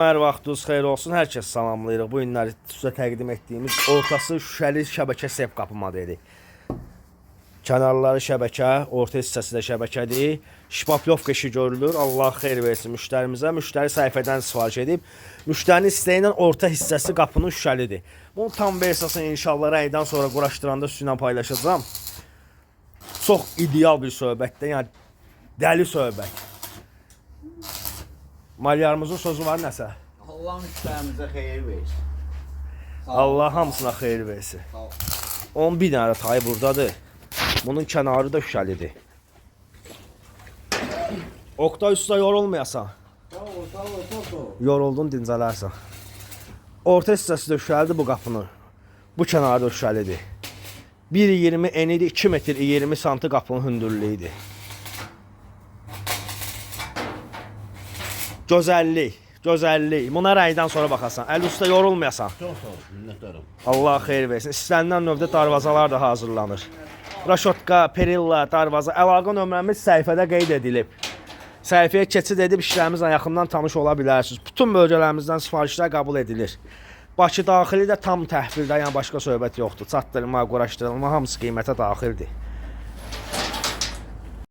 Hər vaxtınız xeyir olsun. Hər kəs salamlayırıq. Bu günləri sizə təqdim etdiyimiz ortası şüşəli şəbəkə sep qapı modeli. Kənarları şəbəkə, orta hissəsi də şəbəkədir. Şpaplovka işi görülür. Allah xeyir versin müştərimizə. Müştəri səhifədən sifariş edib. Müştərinin istəyi ilə orta hissəsi qapının şüşəlidir. Bunun tam versiyasını inşallah rəydən sonra quraşdıranda sizinlə paylaşacağım. Çox ideal bir söhbətdir. Yəni dəli söhbət. Malyarımızın sözü var nəsə? Allah müştərimizə xeyir versin. Allah hamısına xeyir versin. 11 dənə tayı buradadır. Bunun kənarı da şüşəlidir. Oqtay usta yorulmayasan. Sağ ol. Yoruldun dincələrsən. Orta hissəsi də şüşəlidir bu qapının. Bu kənarı da şüşəlidir. 1.20 enidir, 2 metr 20 santı qapının hündürlüyüdür. Gözəllik, gözəllik. Buna rəydən sonra baxasan. Əli usta yorulmayasan. Çox sağ ol, minnətdarım. Allah xeyir versin. İstənilən növdə darvazalar da hazırlanır. Raşotka, perilla, darvaza. Əlaqə nömrəmiz səhifədə qeyd edilib. Səhifəyə keçid edib işlərimizlə yaxından tanış ola bilərsiniz. Bütün bölgələrimizdən sifarişlər qəbul edilir. Bakı daxili də tam təhvildə, yəni başqa söhbət yoxdur. Çatdırılma, quraşdırılma hamısı qiymətə daxildir.